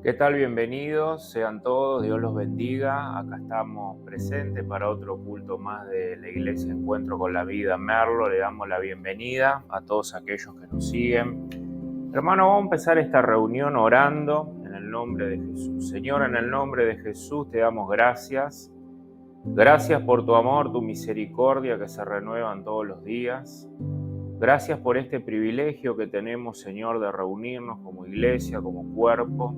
¿Qué tal? Bienvenidos, sean todos, Dios los bendiga. Acá estamos presentes para otro culto más de la Iglesia Encuentro con la Vida Merlo. Le damos la bienvenida a todos aquellos que nos siguen. Hermano, vamos a empezar esta reunión orando en el nombre de Jesús. Señor, en el nombre de Jesús te damos gracias. Gracias por tu amor, tu misericordia que se renuevan todos los días. Gracias por este privilegio que tenemos, Señor, de reunirnos como iglesia, como cuerpo.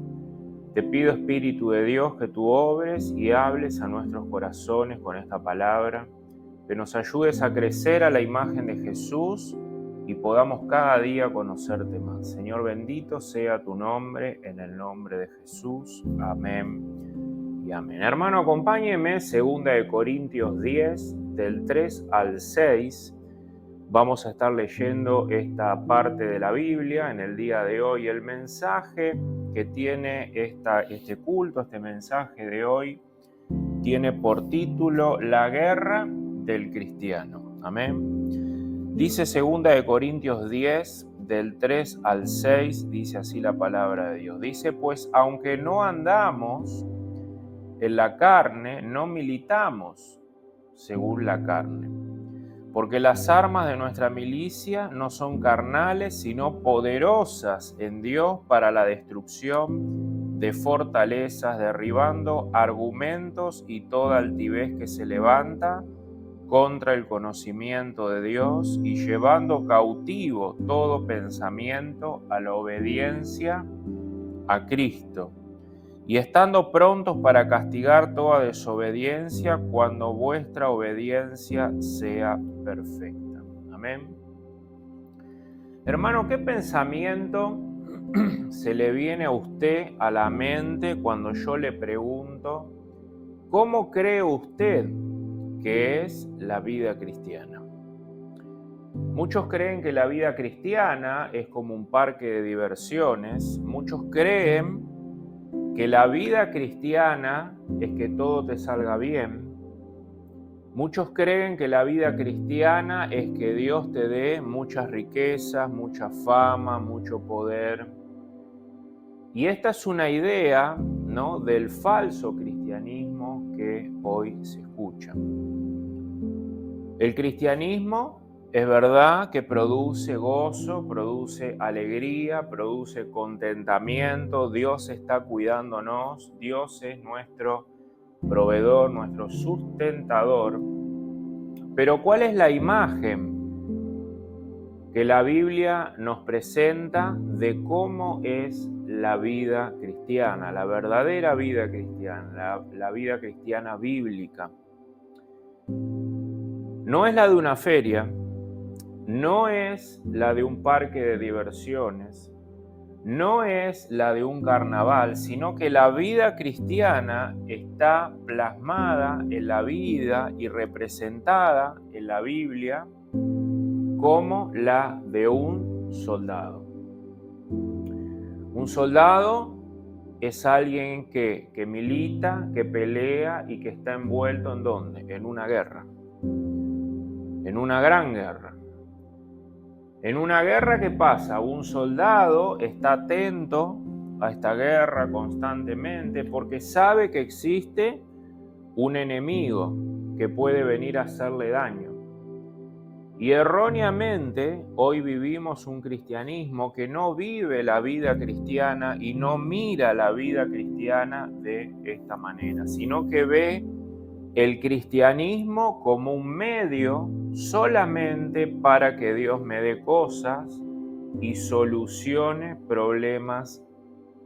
Te pido, Espíritu de Dios, que tú obres y hables a nuestros corazones con esta palabra, que nos ayudes a crecer a la imagen de Jesús y podamos cada día conocerte más. Señor, bendito sea tu nombre, en el nombre de Jesús. Amén y amén. Hermano, acompáñeme, 2 Corintios 10, del 3 al 6. Vamos a estar leyendo esta parte de la Biblia en el día de hoy. El mensaje que tiene este culto, este mensaje de hoy, tiene por título La guerra del cristiano. Amén. Dice 2 Corintios 10, del 3 al 6, dice así la palabra de Dios. Dice, pues aunque no andamos en la carne, no militamos según la carne. Porque las armas de nuestra milicia no son carnales, sino poderosas en Dios para la destrucción de fortalezas, derribando argumentos y toda altivez que se levanta contra el conocimiento de Dios y llevando cautivo todo pensamiento a la obediencia a Cristo. Y estando prontos para castigar toda desobediencia cuando vuestra obediencia sea perfecta. Amén. Hermano, ¿qué pensamiento se le viene a usted a la mente cuando yo le pregunto cómo cree usted que es la vida cristiana? Muchos creen que la vida cristiana es como un parque de diversiones. Muchos creen que la vida cristiana es que todo te salga bien. Muchos creen que la vida cristiana es que Dios te dé muchas riquezas, mucha fama, mucho poder. Y esta es una idea, ¿no?, del falso cristianismo que hoy se escucha. El cristianismo es verdad que produce gozo, produce alegría, produce contentamiento. Dios está cuidándonos, Dios es nuestro proveedor, nuestro sustentador. Pero ¿cuál es la imagen que la Biblia nos presenta de cómo es la vida cristiana, la verdadera vida cristiana, la vida cristiana bíblica? No es la de una feria, no es la de un parque de diversiones, no es la de un carnaval, sino que la vida cristiana está plasmada en la vida y representada en la Biblia como la de un soldado. Un soldado es alguien que milita, que pelea y que está envuelto ¿en dónde? En una guerra. En una gran guerra. En una guerra, ¿qué pasa? Un soldado está atento a esta guerra constantemente porque sabe que existe un enemigo que puede venir a hacerle daño. Y erróneamente hoy vivimos un cristianismo que no vive la vida cristiana y no mira la vida cristiana de esta manera, sino que ve el cristianismo como un medio solamente para que Dios me dé cosas y solucione problemas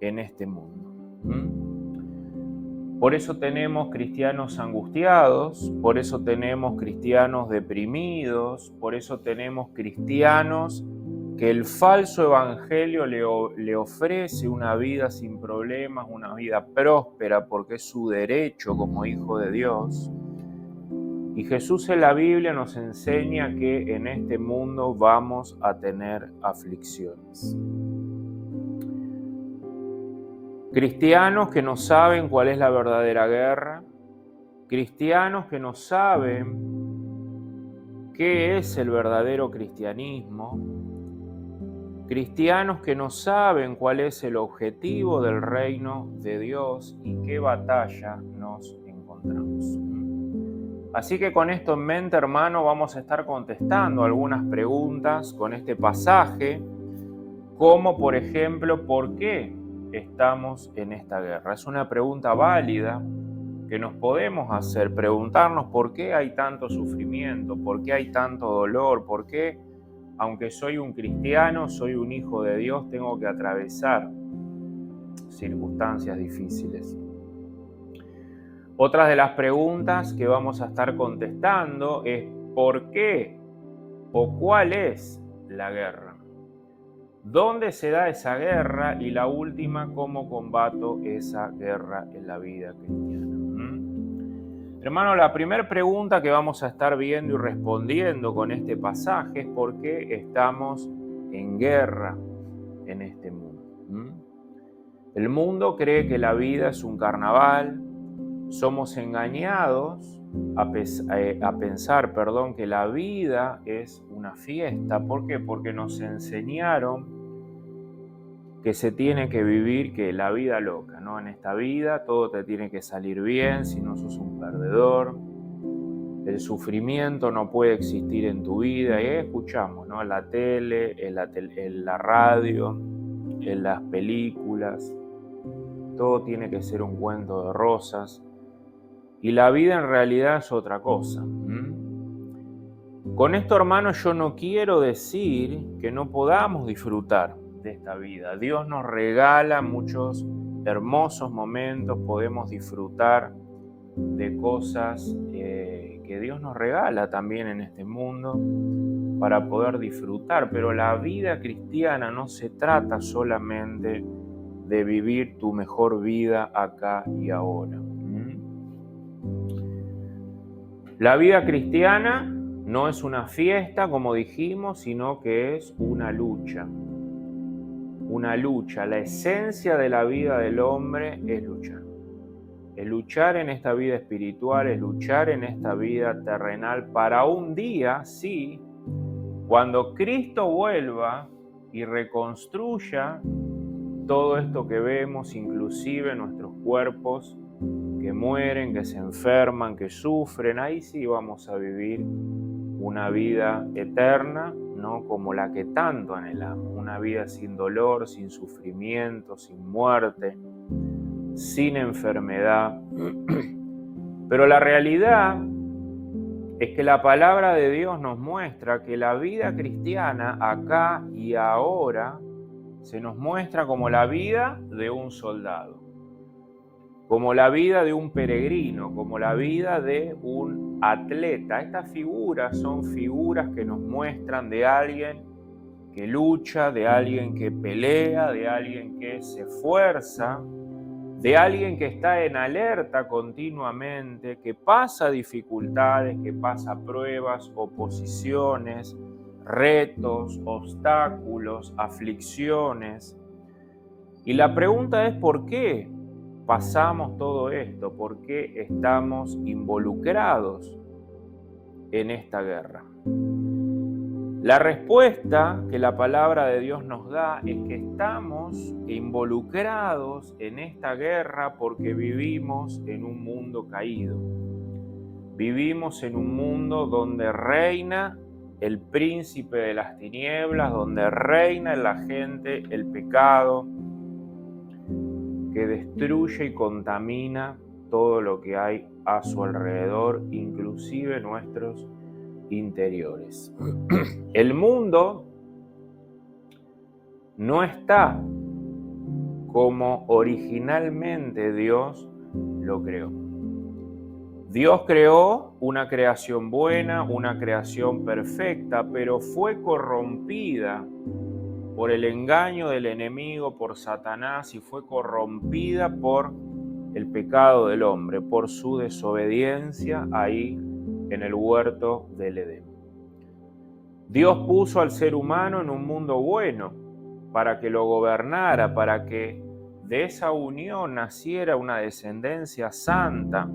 en este mundo. Por eso tenemos cristianos angustiados, por eso tenemos cristianos deprimidos, por eso tenemos cristianos que el falso evangelio le ofrece una vida sin problemas, una vida próspera, porque es su derecho como hijo de Dios. Y Jesús en la Biblia nos enseña que en este mundo vamos a tener aflicciones. Cristianos que no saben cuál es la verdadera guerra, cristianos que no saben qué es el verdadero cristianismo, cristianos que no saben cuál es el objetivo del reino de Dios y qué batalla nos encontramos. Así que con esto en mente, hermano, vamos a estar contestando algunas preguntas con este pasaje, como por ejemplo, ¿por qué estamos en esta guerra? Es una pregunta válida que nos podemos hacer, preguntarnos por qué hay tanto sufrimiento, por qué hay tanto dolor, por qué, aunque soy un cristiano, soy un hijo de Dios, tengo que atravesar circunstancias difíciles. Otra de las preguntas que vamos a estar contestando es ¿por qué o cuál es la guerra? ¿Dónde se da esa guerra? Y la última, ¿cómo combato esa guerra en la vida cristiana? Hermano, la primera pregunta que vamos a estar viendo y respondiendo con este pasaje es ¿por qué estamos en guerra en este mundo? El mundo cree que la vida es un carnaval. Somos engañados a pensar que la vida es una fiesta. ¿Por qué? Porque nos enseñaron que se tiene que vivir que la vida loca, ¿no? En esta vida todo te tiene que salir bien, si no sos un perdedor. El sufrimiento no puede existir en tu vida. Y ahí escuchamos, ¿no? En la tele, en la radio, en las películas. Todo tiene que ser un cuento de rosas. Y la vida en realidad es otra cosa. Con esto, hermano, yo no quiero decir que no podamos disfrutar de esta vida. Dios nos regala muchos hermosos momentos, podemos disfrutar de cosas que Dios nos regala también en este mundo para poder disfrutar. Pero la vida cristiana no se trata solamente de vivir tu mejor vida acá y ahora. La vida cristiana no es una fiesta, como dijimos, sino que es una lucha. Una lucha. La esencia de la vida del hombre es luchar. Es luchar en esta vida espiritual, es luchar en esta vida terrenal para un día, sí, cuando Cristo vuelva y reconstruya todo esto que vemos, inclusive nuestros cuerpos que mueren, que se enferman, que sufren, ahí sí vamos a vivir una vida eterna, no como la que tanto anhelamos, una vida sin dolor, sin sufrimiento, sin muerte, sin enfermedad. Pero la realidad es que la palabra de Dios nos muestra que la vida cristiana acá y ahora se nos muestra como la vida de un soldado, como la vida de un peregrino, como la vida de un atleta. Estas figuras son figuras que nos muestran de alguien que lucha, de alguien que pelea, de alguien que se esfuerza, de alguien que está en alerta continuamente, que pasa dificultades, que pasa pruebas, oposiciones, retos, obstáculos, aflicciones. Y la pregunta es ¿por qué pasamos todo esto? ¿Por qué estamos involucrados en esta guerra? La respuesta que la palabra de Dios nos da es que estamos involucrados en esta guerra porque vivimos en un mundo caído. Vivimos en un mundo donde reina el príncipe de las tinieblas, donde reina en la gente el pecado, que destruye y contamina todo lo que hay a su alrededor, inclusive nuestros interiores. El mundo no está como originalmente Dios lo creó. Dios creó una creación buena, una creación perfecta, pero fue corrompida por el engaño del enemigo, por Satanás, y fue corrompida por el pecado del hombre, por su desobediencia ahí en el huerto del Edén. Dios puso al ser humano en un mundo bueno para que lo gobernara, para que de esa unión naciera una descendencia santa,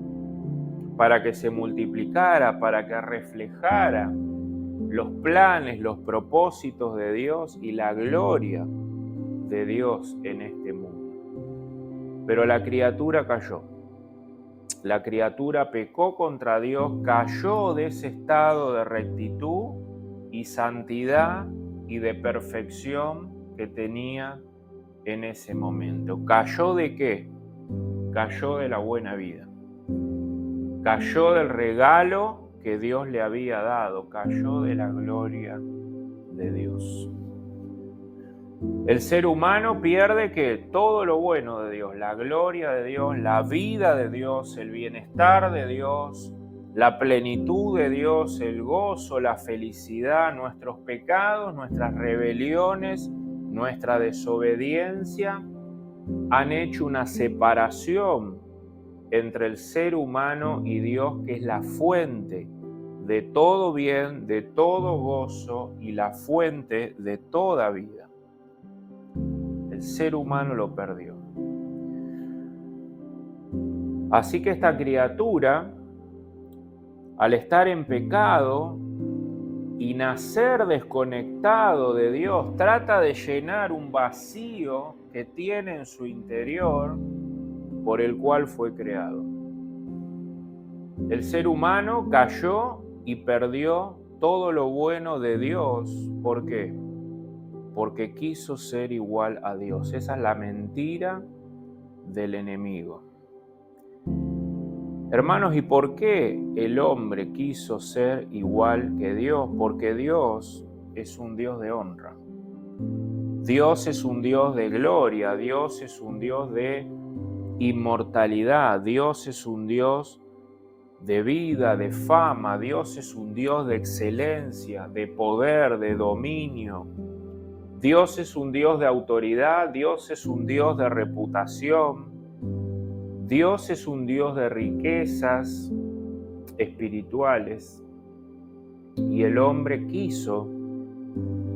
para que se multiplicara, para que reflejara los planes, los propósitos de Dios y la gloria de Dios en este mundo. Pero la criatura cayó. La criatura pecó contra Dios, cayó de ese estado de rectitud y santidad y de perfección que tenía en ese momento. ¿Cayó de qué? Cayó de la buena vida. Cayó del regalo que Dios le había dado. Cayó de la gloria de Dios. El ser humano pierde que todo lo bueno de Dios, la gloria de Dios, la vida de Dios, el bienestar de Dios, la plenitud de Dios, el gozo, la felicidad, nuestros pecados, nuestras rebeliones, nuestra desobediencia, han hecho una separación entre el ser humano y Dios, que es la fuente de todo bien, de todo gozo y la fuente de toda vida. El ser humano lo perdió. Así que esta criatura, al estar en pecado y nacer desconectado de Dios, trata de llenar un vacío que tiene en su interior por el cual fue creado. El ser humano cayó y perdió todo lo bueno de Dios. ¿Por qué? Porque quiso ser igual a Dios. Esa es la mentira del enemigo. Hermanos, ¿y por qué el hombre quiso ser igual que Dios? Porque Dios es un Dios de honra. Dios es un Dios de gloria. Dios es un Dios de inmortalidad. Dios es un Dios de vida, de fama. Dios es un Dios de excelencia, de poder, de dominio. Dios es un Dios de autoridad. Dios es un Dios de reputación. Dios es un Dios de riquezas espirituales, y el hombre quiso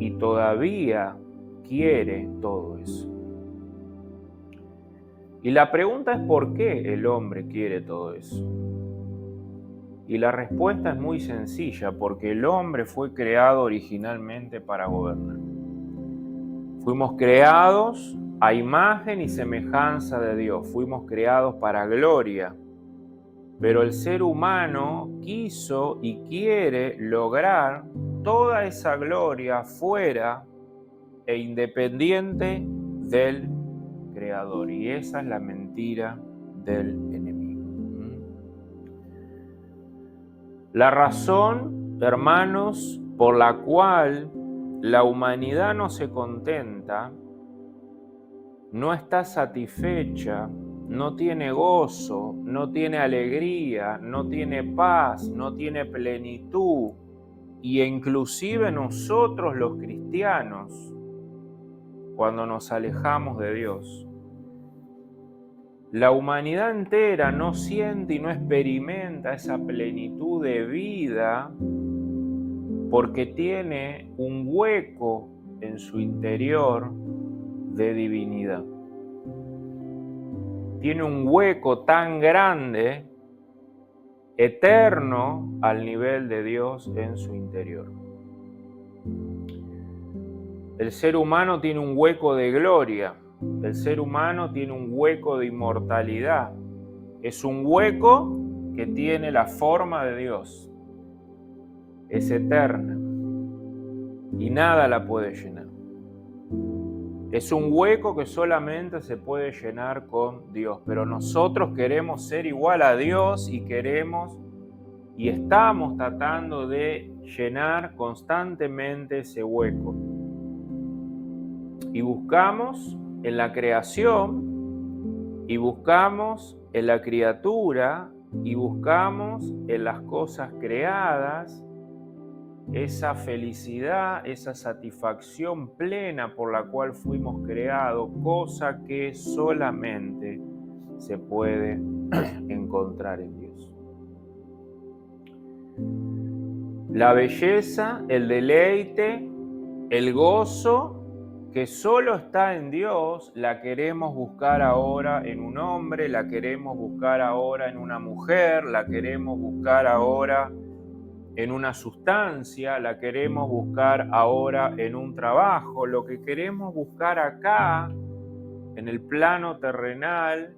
y todavía quiere todo eso. Y la pregunta es ¿por qué el hombre quiere todo eso? Y la respuesta es muy sencilla: porque el hombre fue creado originalmente para gobernar. Fuimos creados a imagen y semejanza de Dios, fuimos creados para gloria, pero el ser humano quiso y quiere lograr toda esa gloria fuera e independiente del Creador, y esa es la mentira del enemigo. La razón, hermanos, por la cual la humanidad no se contenta, no está satisfecha, no tiene gozo, no tiene alegría, no tiene paz, no tiene plenitud, y inclusive nosotros los cristianos, cuando nos alejamos de Dios, la humanidad entera no siente y no experimenta esa plenitud de vida porque tiene un hueco en su interior de divinidad. Tiene un hueco tan grande, eterno, al nivel de Dios en su interior. El ser humano tiene un hueco de gloria, el ser humano tiene un hueco de inmortalidad. Es un hueco que tiene la forma de Dios. Es eterna y nada la puede llenar. Es un hueco que solamente se puede llenar con Dios, pero nosotros queremos ser igual a Dios y queremos y estamos tratando de llenar constantemente ese hueco. Y buscamos en la creación, y buscamos en la criatura, y buscamos en las cosas creadas esa felicidad, esa satisfacción plena por la cual fuimos creados, cosa que solamente se puede encontrar en Dios. La belleza, el deleite, el gozo que solo está en Dios, la queremos buscar ahora en un hombre, la queremos buscar ahora en una mujer, la queremos buscar ahora en una sustancia, la queremos buscar ahora en un trabajo. Lo que queremos buscar acá, en el plano terrenal,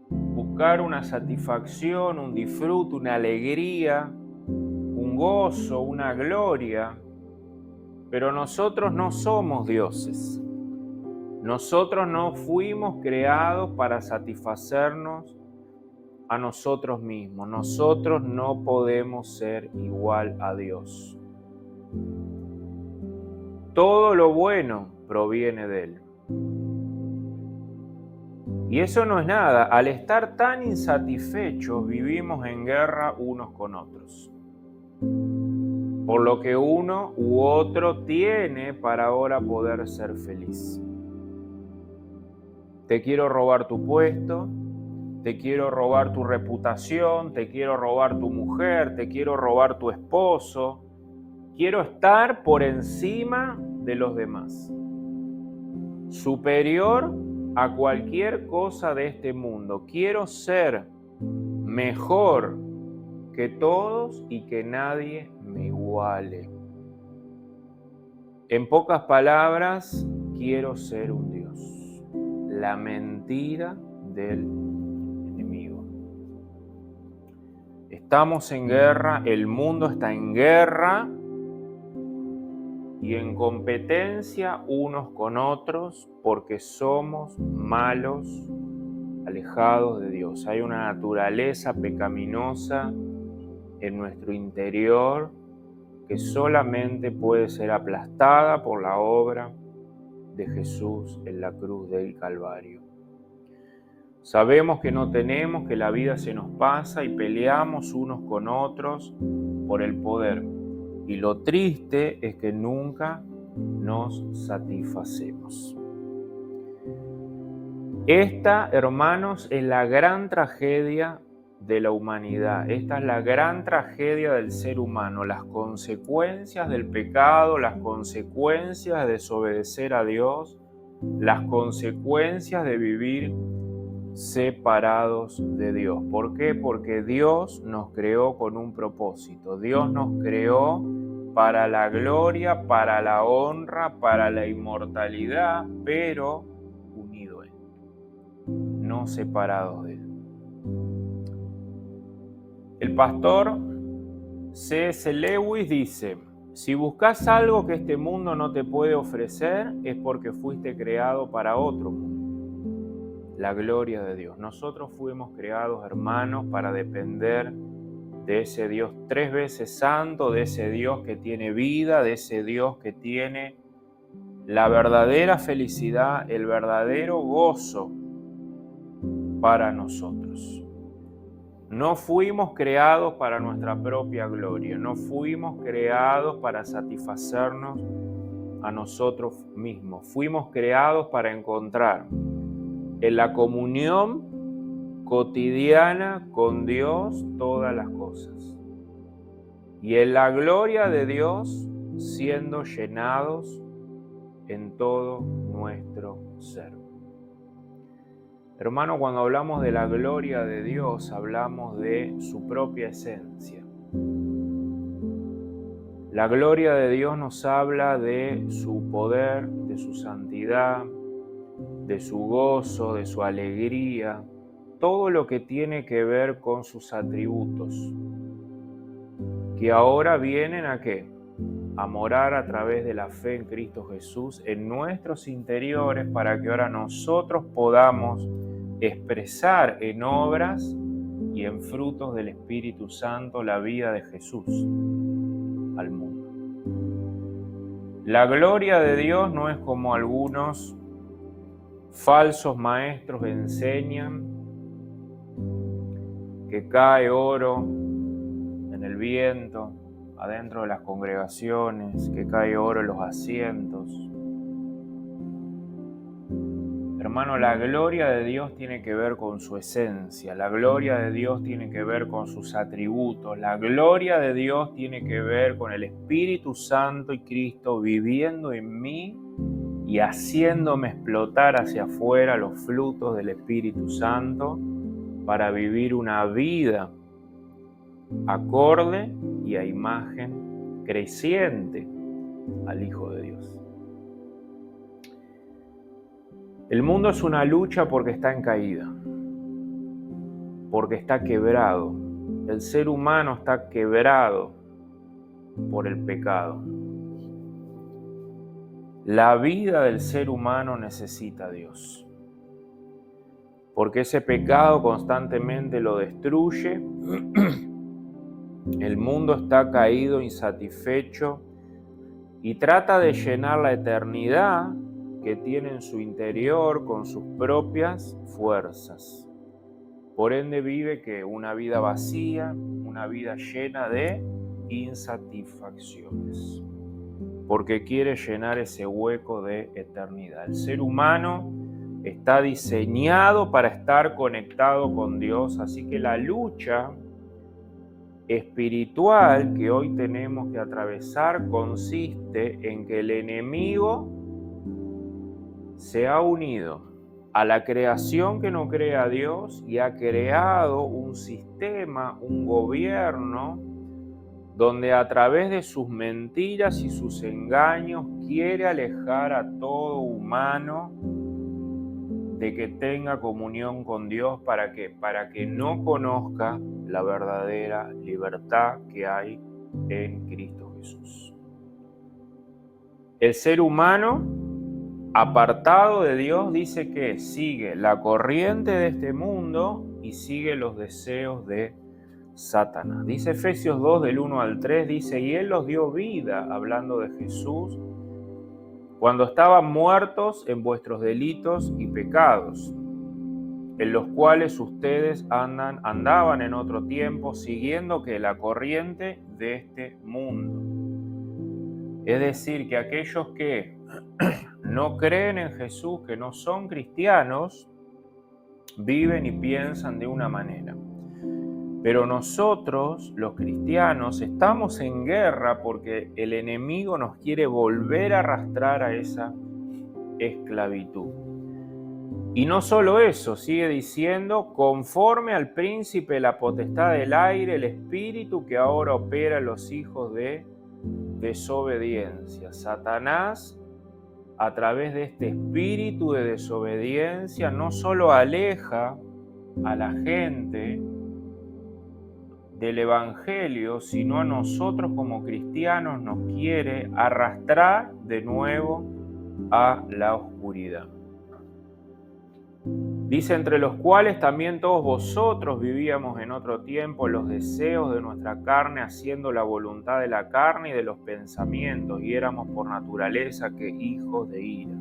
buscar una satisfacción, un disfrute, una alegría, un gozo, una gloria. Pero nosotros no somos dioses. Nosotros no fuimos creados para satisfacernos a nosotros mismos. Nosotros no podemos ser igual a Dios. Todo lo bueno proviene de Él. Y eso no es nada. Al estar tan insatisfechos, vivimos en guerra unos con otros. Por lo que uno u otro tiene para ahora poder ser feliz. Te quiero robar tu puesto, te quiero robar tu reputación, te quiero robar tu mujer, te quiero robar tu esposo. Quiero estar por encima de los demás. Superior a cualquier cosa de este mundo. Quiero ser mejor que todos y que nadie me iguale. En pocas palabras, quiero ser un Dios. La mentira del enemigo. Estamos en guerra, el mundo está en guerra y en competencia unos con otros porque somos malos, alejados de Dios. Hay una naturaleza pecaminosa en nuestro interior que solamente puede ser aplastada por la obra de Jesús en la cruz del Calvario. Sabemos que no tenemos, que la vida se nos pasa y peleamos unos con otros por el poder. Y lo triste es que nunca nos satisfacemos. Esta, hermanos, es la gran tragedia de la humanidad. Esta es la gran tragedia del ser humano, las consecuencias del pecado, las consecuencias de desobedecer a Dios, las consecuencias de vivir separados de Dios. ¿Por qué? Porque Dios nos creó con un propósito. Dios nos creó para la gloria, para la honra, para la inmortalidad, pero unido a Él, no separados de Él. El pastor C.S. Lewis dice: si buscas algo que este mundo no te puede ofrecer, es porque fuiste creado para otro mundo. La gloria de Dios. Nosotros fuimos creados, hermanos, para depender de ese Dios 3 veces santo, de ese Dios que tiene vida, de ese Dios que tiene la verdadera felicidad, el verdadero gozo para nosotros. No fuimos creados para nuestra propia gloria, no fuimos creados para satisfacernos a nosotros mismos. Fuimos creados para encontrar en la comunión cotidiana con Dios todas las cosas. Y en la gloria de Dios siendo llenados en todo nuestro ser. Hermano, cuando hablamos de la gloria de Dios, hablamos de su propia esencia. La gloria de Dios nos habla de su poder, de su santidad, de su gozo, de su alegría, todo lo que tiene que ver con sus atributos, que ahora vienen ¿a qué? A morar a través de la fe en Cristo Jesús en nuestros interiores para que ahora nosotros podamos expresar en obras y en frutos del Espíritu Santo la vida de Jesús al mundo. La gloria de Dios no es como algunos falsos maestros enseñan, que cae oro en el viento, adentro de las congregaciones, que cae oro en los asientos. Hermano, la gloria de Dios tiene que ver con su esencia, la gloria de Dios tiene que ver con sus atributos, la gloria de Dios tiene que ver con el Espíritu Santo y Cristo viviendo en mí y haciéndome explotar hacia afuera los frutos del Espíritu Santo para vivir una vida acorde y a imagen creciente al Hijo de Dios. El mundo es una lucha porque está en caída, porque está quebrado. El ser humano está quebrado por el pecado. La vida del ser humano necesita a Dios, porque ese pecado constantemente lo destruye. El mundo está caído, insatisfecho, y trata de llenar la eternidad que tiene en su interior con sus propias fuerzas. Por ende vive una vida vacía, una vida llena de insatisfacciones, porque quiere llenar ese hueco de eternidad. El ser humano está diseñado para estar conectado con Dios, así que la lucha espiritual que hoy tenemos que atravesar consiste en que el enemigo se ha unido a la creación que no cree a Dios y ha creado un sistema, un gobierno, donde a través de sus mentiras y sus engaños quiere alejar a todo humano de que tenga comunión con Dios. ¿Para qué? Para que no conozca la verdadera libertad que hay en Cristo Jesús. El ser humano, apartado de Dios, dice que sigue la corriente de este mundo y sigue los deseos de Satanás. Dice Efesios 2 del 1 al 3, dice: y Él los dio vida, hablando de Jesús, cuando estaban muertos en vuestros delitos y pecados, en los cuales ustedes andaban en otro tiempo, siguiendo que la corriente de este mundo. Es decir, que aquellos que no creen en Jesús, que no son cristianos, viven y piensan de una manera. Pero nosotros, los cristianos, estamos en guerra porque el enemigo nos quiere volver a arrastrar a esa esclavitud. Y no solo eso, sigue diciendo: conforme al príncipe de la potestad del aire, el espíritu que ahora opera en los hijos de desobediencia. Satanás, a través de este espíritu de desobediencia, no solo aleja a la gente del evangelio, sino a nosotros como cristianos nos quiere arrastrar de nuevo a la oscuridad. Dice: entre los cuales también todos vosotros vivíamos en otro tiempo, los deseos de nuestra carne, haciendo la voluntad de la carne y de los pensamientos, y éramos por naturaleza que hijos de ira,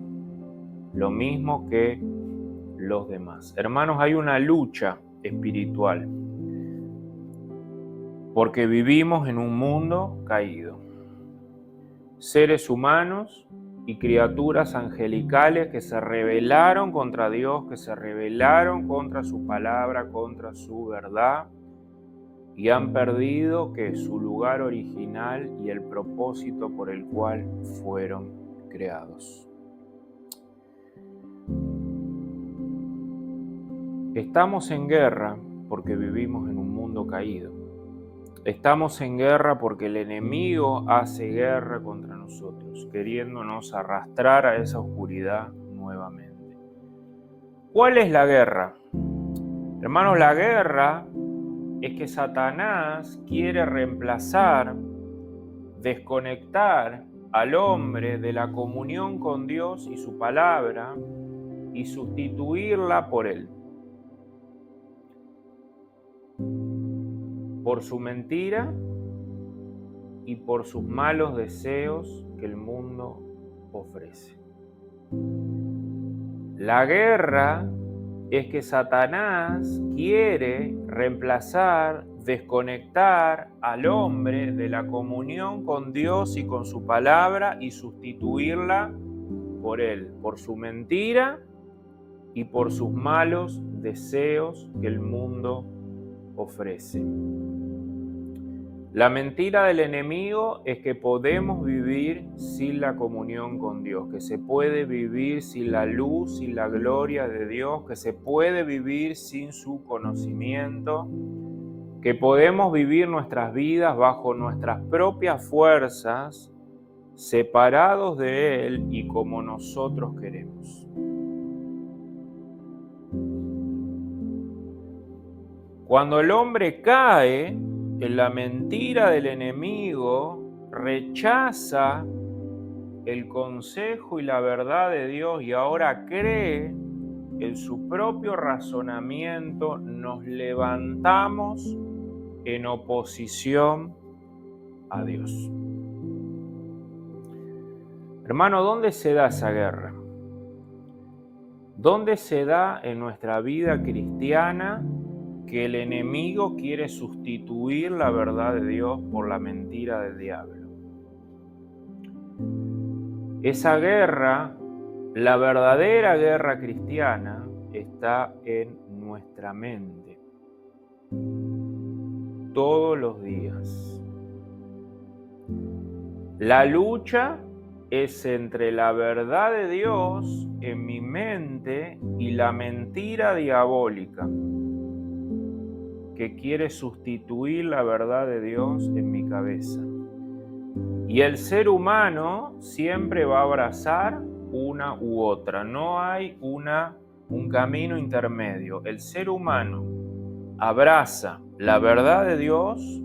lo mismo que los demás. Hermanos, hay una lucha espiritual, porque vivimos en un mundo caído. Seres humanos y criaturas angelicales que se rebelaron contra Dios, que se rebelaron contra su palabra, contra su verdad, y han perdido su lugar original y el propósito por el cual fueron creados. Estamos en guerra porque vivimos en un mundo caído. Estamos en guerra porque el enemigo hace guerra contra nosotros, queriéndonos arrastrar a esa oscuridad nuevamente. ¿Cuál es la guerra? Hermanos, la guerra es que Satanás quiere reemplazar, desconectar al hombre de la comunión con Dios y su palabra y sustituirla por él. Por su mentira y por sus malos deseos que el mundo ofrece. La guerra es que Satanás quiere reemplazar, desconectar al hombre de la comunión con Dios y con su palabra y sustituirla por él, por su mentira y por sus malos deseos que el mundo ofrece. La mentira del enemigo es que podemos vivir sin la comunión con Dios, que se puede vivir sin la luz, sin la gloria de Dios, que se puede vivir sin su conocimiento, que podemos vivir nuestras vidas bajo nuestras propias fuerzas, separados de Él y como nosotros queremos. Cuando el hombre cae en la mentira del enemigo, rechaza el consejo y la verdad de Dios y ahora cree en su propio razonamiento, nos levantamos en oposición a Dios. Hermano, ¿dónde se da esa guerra? ¿Dónde se da en nuestra vida cristiana que el enemigo quiere sustituir la verdad de Dios por la mentira del diablo? Esa guerra, la verdadera guerra cristiana, está en nuestra mente. Todos los días. La lucha es entre la verdad de Dios en mi mente y la mentira diabólica que quiere sustituir la verdad de Dios en mi cabeza. Y el ser humano siempre va a abrazar una u otra. No hay un camino intermedio. El ser humano abraza la verdad de Dios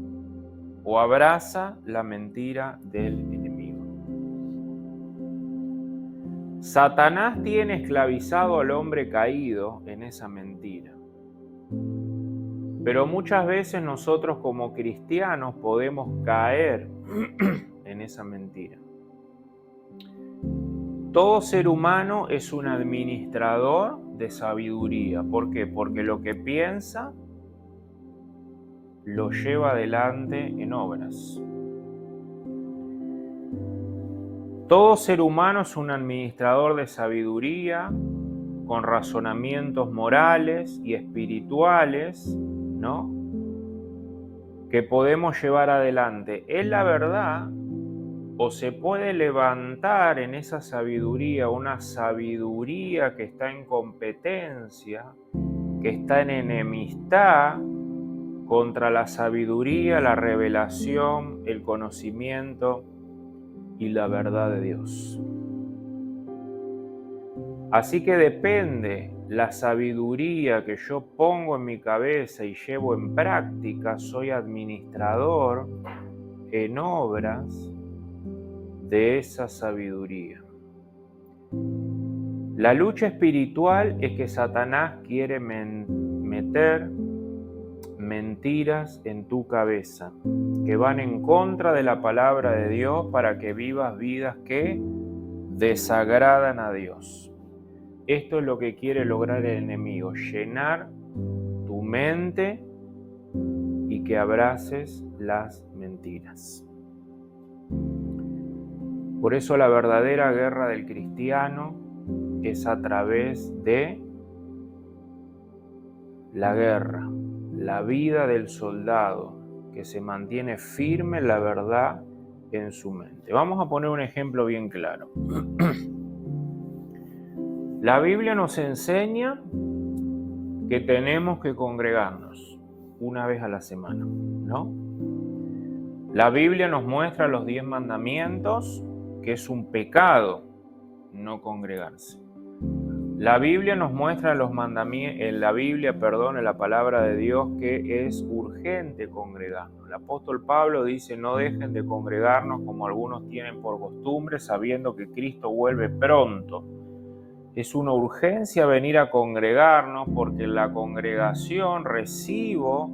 o abraza la mentira del enemigo. Satanás tiene esclavizado al hombre caído en esa mentira. Pero muchas veces nosotros como cristianos podemos caer en esa mentira. Todo ser humano es un administrador de sabiduría. ¿Por qué? Porque lo que piensa lo lleva adelante en obras. Todo ser humano es un administrador de sabiduría, con razonamientos morales y espirituales, ¿no?, que podemos llevar adelante. Es la verdad, o se puede levantar en esa sabiduría, una sabiduría que está en competencia, que está en enemistad contra la sabiduría, la revelación, el conocimiento y la verdad de Dios. Así que depende la sabiduría que yo pongo en mi cabeza y llevo en práctica, soy administrador en obras de esa sabiduría. La lucha espiritual es que Satanás quiere meter mentiras en tu cabeza que van en contra de la palabra de Dios para que vivas vidas que desagradan a Dios. Esto es lo que quiere lograr el enemigo, llenar tu mente y que abraces las mentiras. Por eso la verdadera guerra del cristiano es a través de la guerra, la vida del soldado que se mantiene firme en la verdad en su mente. Vamos a poner un ejemplo bien claro. La Biblia nos enseña que tenemos que congregarnos una vez a la semana, ¿no? La Biblia nos muestra los 10 mandamientos, que es un pecado no congregarse. La Biblia nos muestra en la palabra de Dios, que es urgente congregarnos. El apóstol Pablo dice: no dejen de congregarnos como algunos tienen por costumbre, sabiendo que Cristo vuelve pronto. Es una urgencia venir a congregarnos, porque en la congregación recibo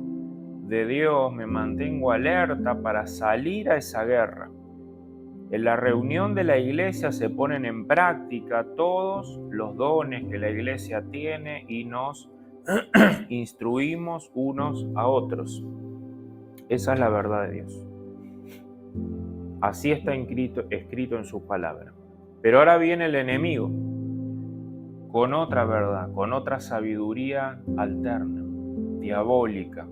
de Dios, me mantengo alerta para salir a esa guerra. En la reunión de la iglesia se ponen en práctica todos los dones que la iglesia tiene y nos instruimos unos a otros. Esa es la verdad de Dios. Así está escrito en su palabra. Pero ahora viene el enemigo con otra verdad, con otra sabiduría alterna, diabólica.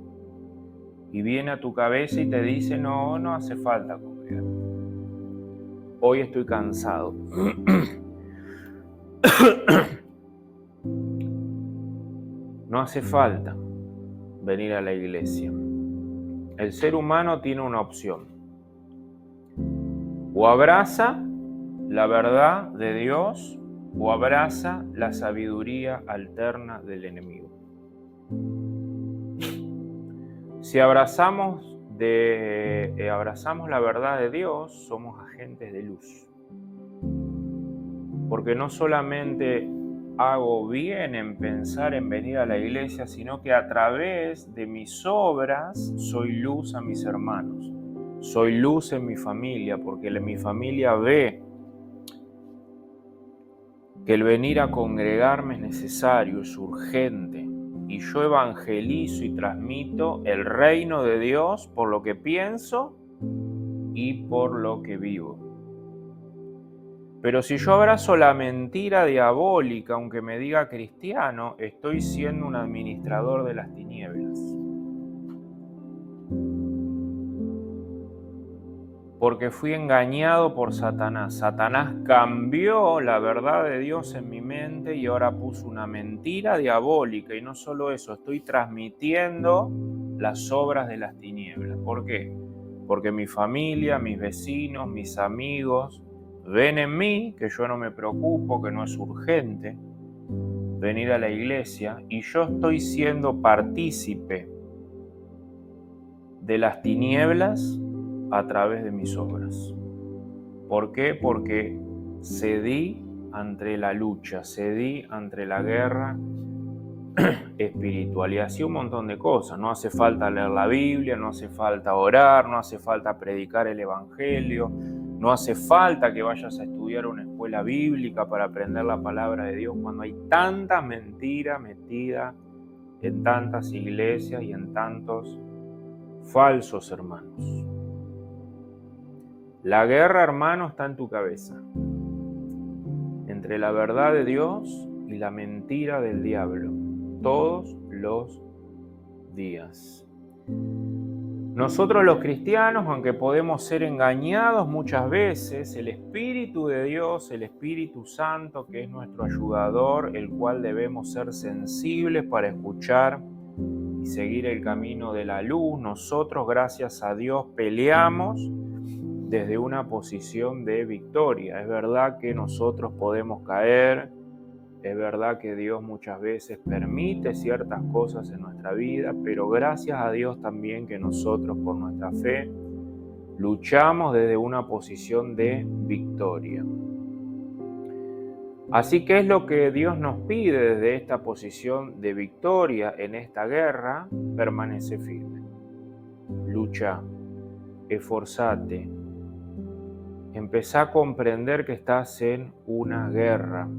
Y viene a tu cabeza y te dice: no hace falta congregar. Hoy estoy cansado. No hace falta venir a la iglesia. El ser humano tiene una opción. O abraza la verdad de Dios o abraza la sabiduría alterna del enemigo. Si abrazamos la verdad de Dios, somos agentes de luz. Porque no solamente hago bien en pensar en venir a la iglesia, sino que a través de mis obras soy luz a mis hermanos. Soy luz en mi familia, porque mi familia ve que el venir a congregarme es necesario, es urgente. Y yo evangelizo y transmito el reino de Dios por lo que pienso y por lo que vivo. Pero si yo abrazo la mentira diabólica, aunque me diga cristiano, estoy siendo un administrador de las tinieblas. Porque fui engañado por Satanás. Satanás cambió la verdad de Dios en mi mente y ahora puso una mentira diabólica. Y no solo eso, estoy transmitiendo las obras de las tinieblas. ¿Por qué? Porque mi familia, mis vecinos, mis amigos ven en mí que yo no me preocupo, que no es urgente venir a la iglesia, y yo estoy siendo partícipe de las tinieblas a través de mis obras. ¿Por qué? Porque cedí ante la lucha, cedí ante la guerra espiritual y así un montón de cosas. No hace falta leer la Biblia, no hace falta orar, no hace falta predicar el Evangelio, no hace falta que vayas a estudiar una escuela bíblica para aprender la palabra de Dios cuando hay tanta mentira metida en tantas iglesias y en tantos falsos hermanos. La guerra, hermano, está en tu cabeza, entre la verdad de Dios y la mentira del diablo, todos los días. Nosotros los cristianos, aunque podemos ser engañados muchas veces, el Espíritu de Dios, el Espíritu Santo, que es nuestro ayudador, el cual debemos ser sensibles para escuchar y seguir el camino de la luz, nosotros, gracias a Dios, peleamos desde una posición de victoria. Es verdad que nosotros podemos caer, es verdad que Dios muchas veces permite ciertas cosas en nuestra vida, pero gracias a Dios también que nosotros por nuestra fe luchamos desde una posición de victoria. Así que es lo que Dios nos pide desde esta posición de victoria en esta guerra: permanece firme, lucha, esforzate. Empezá a comprender que estás en una guerra.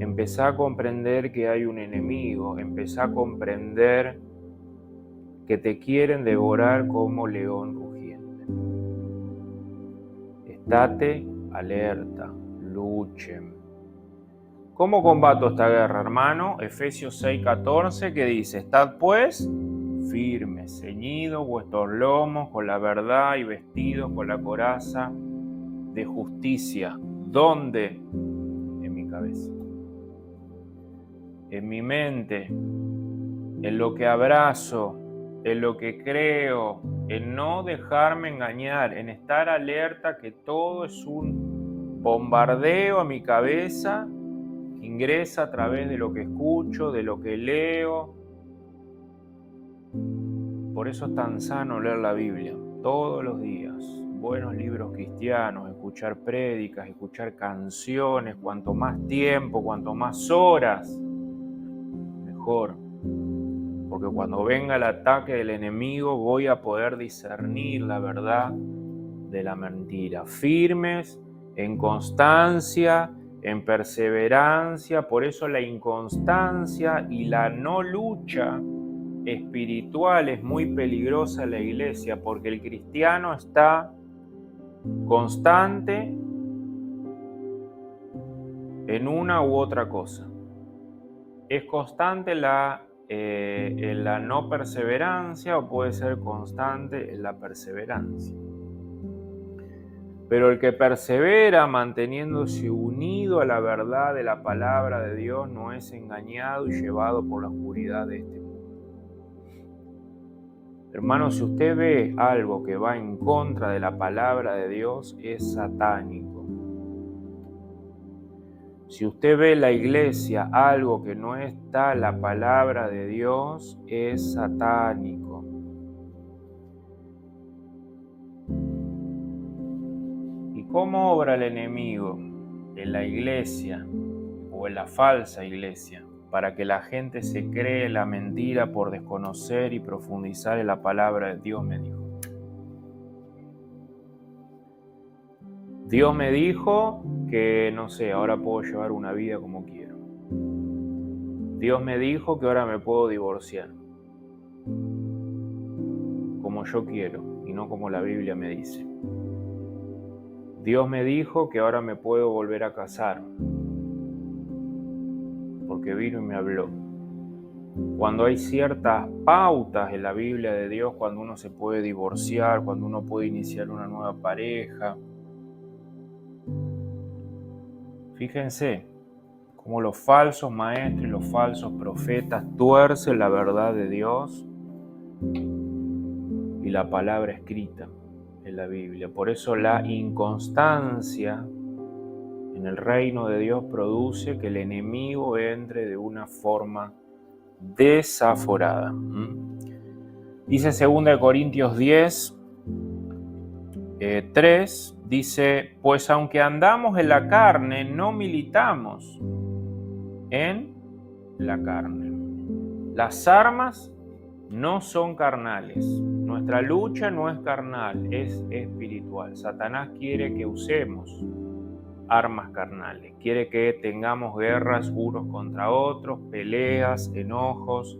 Empezá a comprender que hay un enemigo. Empezá a comprender que te quieren devorar como león rugiente. Estate alerta, luchen. ¿Cómo combato esta guerra, hermano? Efesios 6:14, que dice: estad pues firmes, ceñidos vuestros lomos con la verdad y vestidos con la coraza de justicia. ¿Dónde? En mi cabeza, en mi mente, en lo que abrazo, en lo que creo, en no dejarme engañar, en estar alerta que todo es un bombardeo a mi cabeza que ingresa a través de lo que escucho, de lo que leo. Por eso es tan sano leer la Biblia todos los días, buenos libros cristianos, escuchar prédicas, escuchar canciones, cuanto más tiempo, cuanto más horas, mejor. Porque cuando venga el ataque del enemigo voy a poder discernir la verdad de la mentira. Firmes, en constancia, en perseverancia. Por eso la inconstancia y la no lucha espiritual es muy peligrosa en la iglesia, porque el cristiano está constante en una u otra cosa. Es constante en la no perseverancia, o puede ser constante en la perseverancia. Pero el que persevera manteniéndose unido a la verdad de la palabra de Dios no es engañado y llevado por la oscuridad de este mundo. Hermano, si usted ve algo que va en contra de la palabra de Dios, es satánico. Si usted ve en la iglesia algo que no está en la palabra de Dios, es satánico. ¿Y cómo obra el enemigo en la iglesia o en la falsa iglesia para que la gente se cree la mentira por desconocer y profundizar en la palabra de Dios me dijo? Dios me dijo que, no sé, ahora puedo llevar una vida como quiero. Dios me dijo que ahora me puedo divorciar como yo quiero y no como la Biblia me dice. Dios me dijo que ahora me puedo volver a casar porque vino y me habló. Cuando hay ciertas pautas en la Biblia de Dios, cuando uno se puede divorciar, cuando uno puede iniciar una nueva pareja. Fíjense cómo los falsos maestros y los falsos profetas tuercen la verdad de Dios y la palabra escrita en la Biblia. Por eso la inconstancia en el reino de Dios produce que el enemigo entre de una forma desaforada. Dice 2 Corintios 10, 3, dice, pues aunque andamos en la carne, no militamos en la carne. Las armas no son carnales. Nuestra lucha no es carnal, es espiritual. Satanás quiere que usemos armas carnales. Quiere que tengamos guerras unos contra otros, peleas, enojos,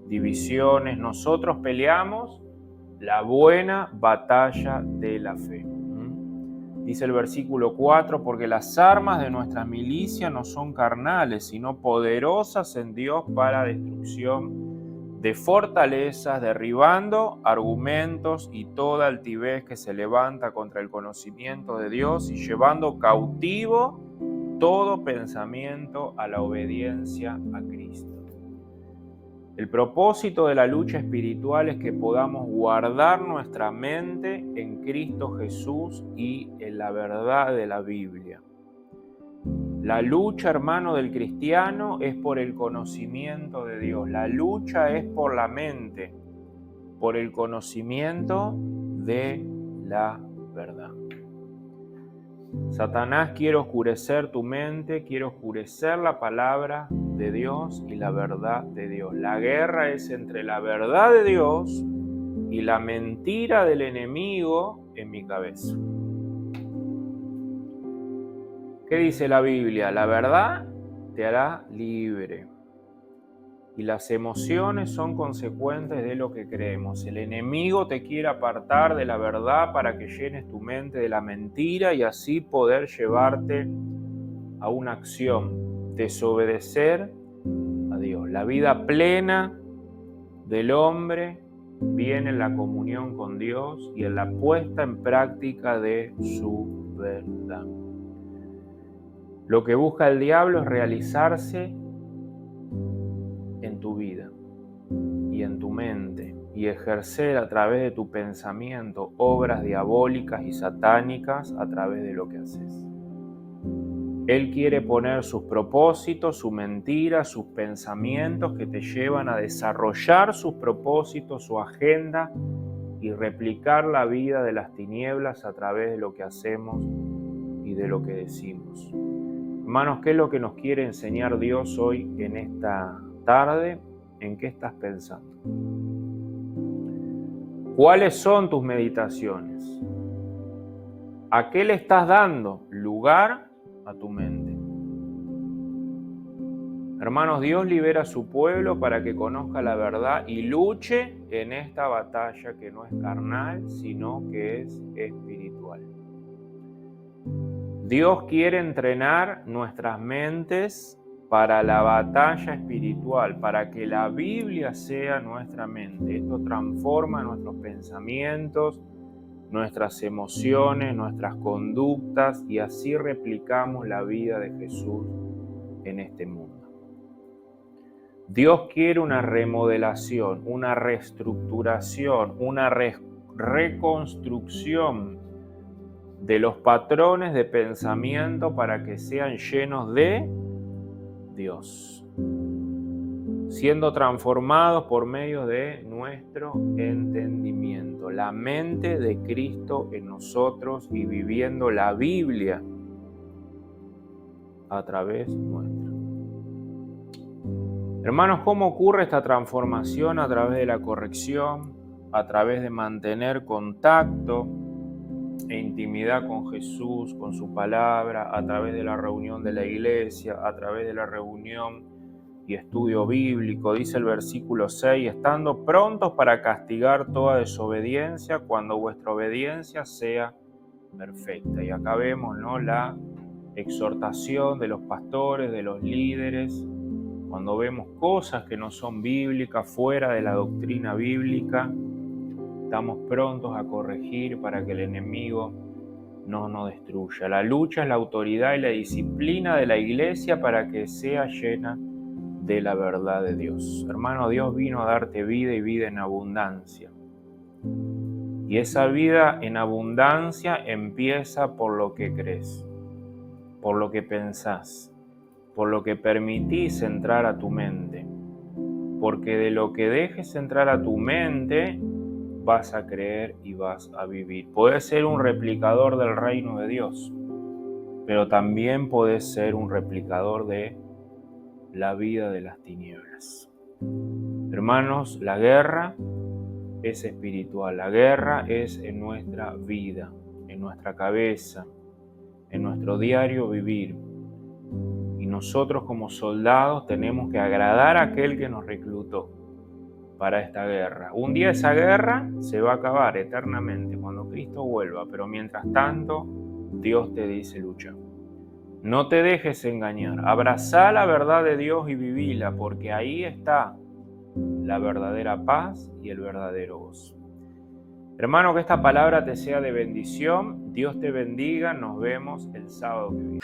divisiones. Nosotros peleamos la buena batalla de la fe. Dice el versículo 4, porque las armas de nuestra milicia no son carnales, sino poderosas en Dios para destrucción de fortalezas, derribando argumentos y toda altivez que se levanta contra el conocimiento de Dios y llevando cautivo todo pensamiento a la obediencia a Cristo. El propósito de la lucha espiritual es que podamos guardar nuestra mente en Cristo Jesús y en la verdad de la Biblia. La lucha, hermano, del cristiano es por el conocimiento de Dios. La lucha es por la mente, por el conocimiento de la verdad. Satanás quiere oscurecer tu mente, quiere oscurecer la palabra de Dios y la verdad de Dios. La guerra es entre la verdad de Dios y la mentira del enemigo en mi cabeza. ¿Qué dice la Biblia? La verdad te hará libre. Y las emociones son consecuentes de lo que creemos. El enemigo te quiere apartar de la verdad para que llenes tu mente de la mentira y así poder llevarte a una acción, desobedecer a Dios. La vida plena del hombre viene en la comunión con Dios y en la puesta en práctica de su verdad. Lo que busca el diablo es realizarse en tu vida y en tu mente y ejercer a través de tu pensamiento obras diabólicas y satánicas a través de lo que haces. Él quiere poner sus propósitos, su mentira, sus pensamientos que te llevan a desarrollar sus propósitos, su agenda y replicar la vida de las tinieblas a través de lo que hacemos y de lo que decimos. Hermanos, ¿qué es lo que nos quiere enseñar Dios hoy en esta tarde? ¿En qué estás pensando? ¿Cuáles son tus meditaciones? ¿A qué le estás dando lugar a tu mente? Hermanos, Dios libera a su pueblo para que conozca la verdad y luche en esta batalla que no es carnal, sino que es espiritual. Dios quiere entrenar nuestras mentes para la batalla espiritual, para que la Biblia sea nuestra mente. Esto transforma nuestros pensamientos, nuestras emociones, nuestras conductas y así replicamos la vida de Jesús en este mundo. Dios quiere una remodelación, una reestructuración, una reconstrucción de los patrones de pensamiento para que sean llenos de Dios, siendo transformados por medio de nuestro entendimiento, la mente de Cristo en nosotros y viviendo la Biblia a través nuestro. Hermanos, ¿cómo ocurre esta transformación? A través de la corrección, a través de mantener contacto e intimidad con Jesús, con su palabra, a través de la reunión de la iglesia, a través de la reunión y estudio bíblico. Dice el versículo 6, estando prontos para castigar toda desobediencia cuando vuestra obediencia sea perfecta. Y acá vemos, ¿no?, la exhortación de los pastores, de los líderes. Cuando vemos cosas que no son bíblicas, fuera de la doctrina bíblica, estamos prontos a corregir para que el enemigo no nos destruya. La lucha es la autoridad y la disciplina de la iglesia para que sea llena de la verdad de Dios. Hermano, Dios vino a darte vida y vida en abundancia. Y esa vida en abundancia empieza por lo que crees, por lo que pensás, por lo que permitís entrar a tu mente. Porque de lo que dejes entrar a tu mente, vas a creer y vas a vivir. Podés ser un replicador del reino de Dios, pero también podés ser un replicador de la vida de las tinieblas. Hermanos, la guerra es espiritual, la guerra es en nuestra vida, en nuestra cabeza, en nuestro diario vivir. Y nosotros como soldados tenemos que agradar a aquel que nos reclutó para esta guerra. Un día esa guerra se va a acabar eternamente cuando Cristo vuelva, pero mientras tanto Dios te dice lucha. No te dejes engañar, abrazá la verdad de Dios y vivila, porque ahí está la verdadera paz y el verdadero gozo. Hermano, que esta palabra te sea de bendición. Dios te bendiga. Nos vemos el sábado que viene.